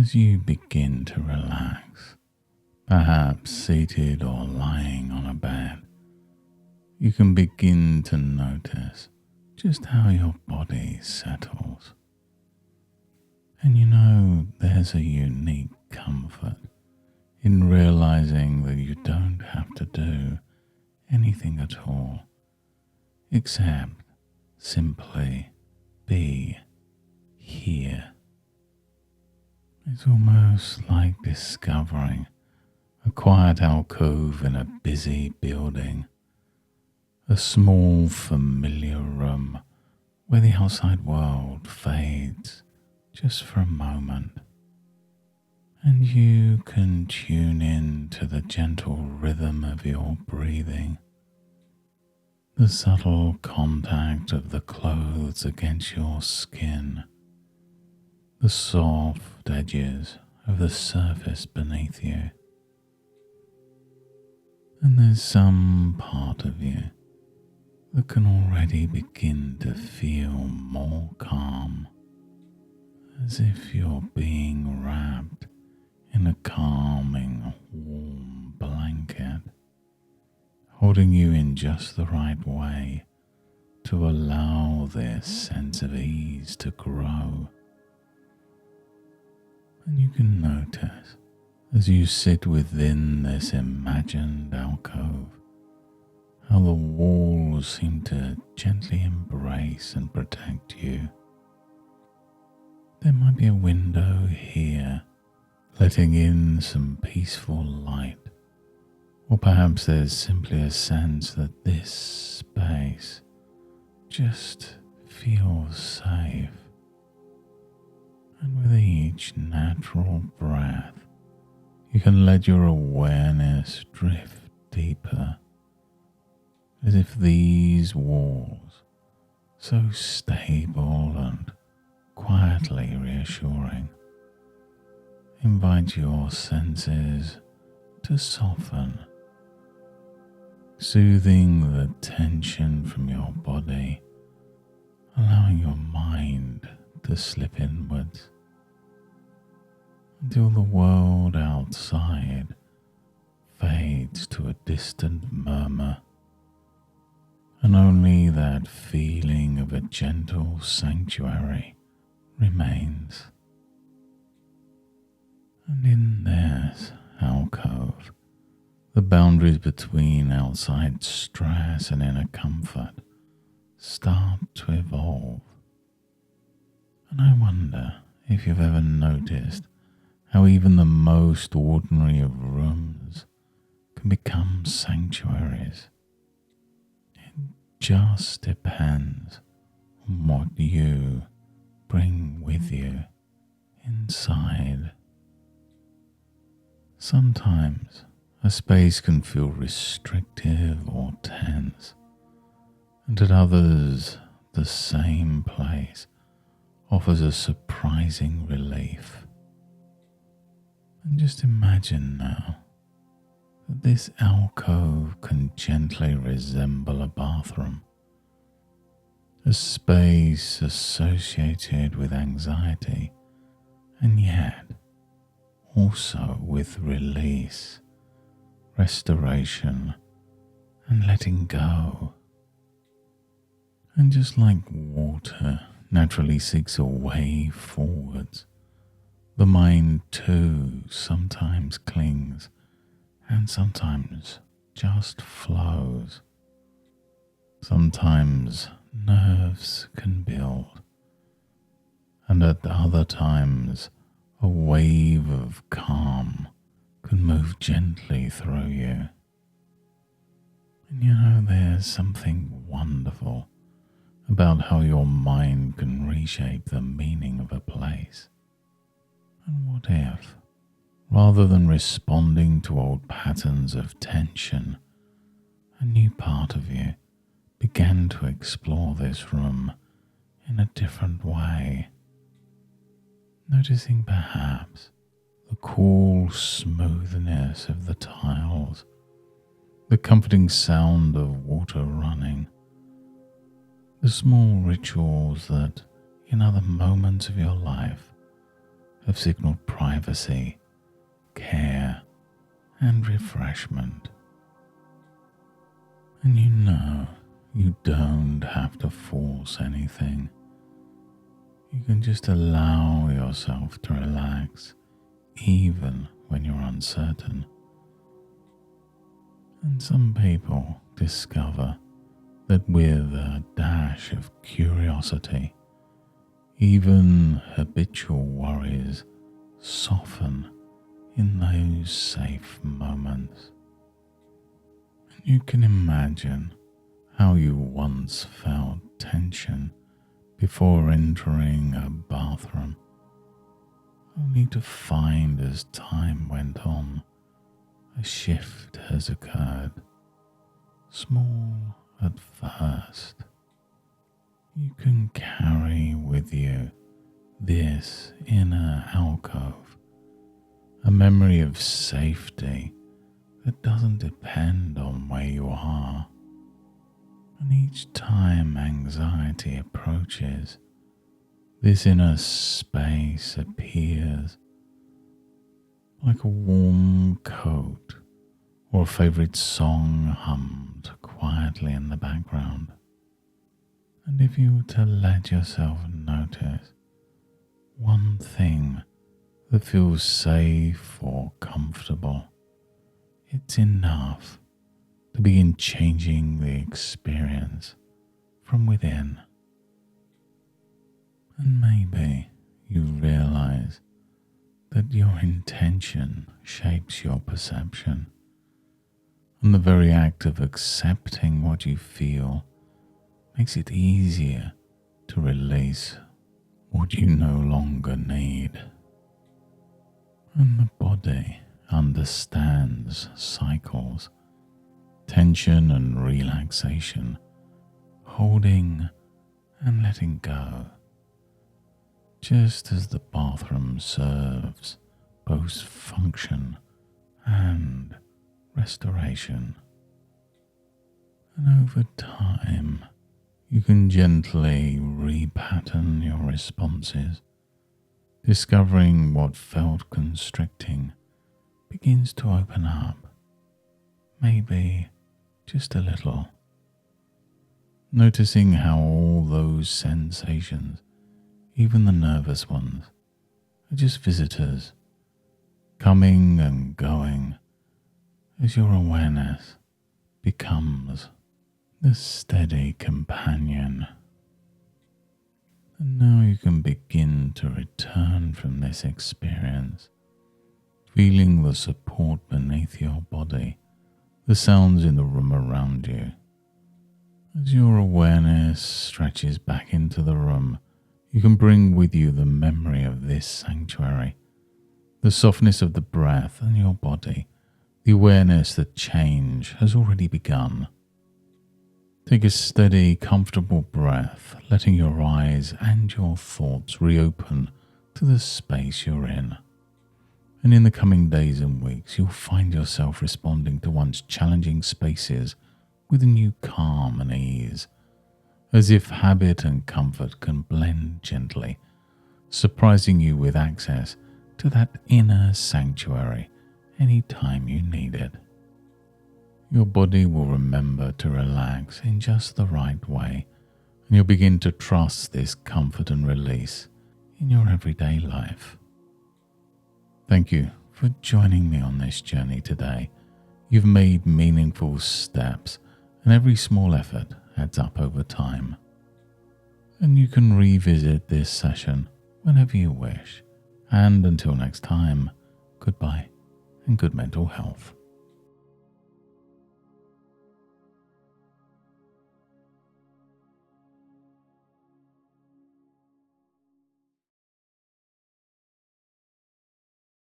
as you begin to relax, perhaps seated or lying on a bed, you can begin to notice just how your body settles. And there's a unique comfort in realizing that you don't have to do anything at all, except simply be here. It's almost like discovering a quiet alcove in a busy building, a small familiar room where the outside world fades just for a moment, and you can tune in to the gentle rhythm of your breathing, the subtle contact of the clothes against your skin, the soft edges of the surface beneath you. And there's some part of you that can already begin to feel more calm, as if you're being wrapped in a calming, warm blanket, holding you in just the right way to allow this sense of ease to grow. And you can notice, as you sit within this imagined alcove, how the walls seem to gently embrace and protect you. There might be a window here, letting in some peaceful light, or perhaps there's simply a sense that this space just feels safe. And with each natural breath, you can let your awareness drift deeper, as if these walls, so stable and quietly reassuring, invite your senses to soften, soothing the tension from your body, allowing your mind to slip inwards until the world outside fades to a distant murmur, and only that feeling of a gentle sanctuary remains. And in this alcove, the boundaries between outside stress and inner comfort start to evolve. And I wonder if you've ever noticed how even the most ordinary of rooms can become sanctuaries. It just depends on what you bring with you inside. Sometimes a space can feel restrictive or tense, and at others the same place offers a surprising relief. And just imagine now that this alcove can gently resemble a bathroom, a space associated with anxiety, and yet also with release, restoration, and letting go. And just like water naturally seeks a way forwards, the mind too sometimes clings and sometimes just flows. Sometimes nerves can build, and at other times a wave of calm can move gently through you. And there's something wonderful about how your mind can reshape the meaning of a place. And what if, rather than responding to old patterns of tension, a new part of you began to explore this room in a different way, noticing perhaps the cool smoothness of the tiles, the comforting sound of water running, the small rituals that in other moments of your life have signaled privacy, care, and refreshment. And you know you don't have to force anything. You can just allow yourself to relax even when you're uncertain. And some people discover that with a dash of curiosity, even habitual worries soften in those safe moments. And you can imagine how you once felt tension before entering a bathroom, only to find as time went on, a shift has occurred, small at first. You can carry with you this inner alcove, a memory of safety that doesn't depend on where you are. And each time anxiety approaches, this inner space appears like a warm coat or a favorite song hummed quietly in the background. And if you were to let yourself notice one thing that feels safe or comfortable, it's enough to begin changing the experience from within. And maybe you realize that your intention shapes your perception, and the very act of accepting what you feel makes it easier to release what you no longer need. And the body understands cycles, tension and relaxation, holding and letting go, just as the bathroom serves both function and restoration. And over time, you can gently repattern your responses, discovering what felt constricting begins to open up, maybe just a little. Noticing how all those sensations, even the nervous ones, are just visitors, coming and going as your awareness becomes the steady companion. And now you can begin to return from this experience, feeling the support beneath your body, the sounds in the room around you. As your awareness stretches back into the room, you can bring with you the memory of this sanctuary, the softness of the breath in your body, the awareness that change has already begun. Take a steady, comfortable breath, letting your eyes and your thoughts reopen to the space you're in. And in the coming days and weeks, you'll find yourself responding to once challenging spaces with a new calm and ease, as if habit and comfort can blend gently, surprising you with access to that inner sanctuary any time you need it. Your body will remember to relax in just the right way, and you'll begin to trust this comfort and release in your everyday life. Thank you for joining me on this journey today. You've made meaningful steps, and every small effort adds up over time. And you can revisit this session whenever you wish. And until next time, goodbye and good mental health.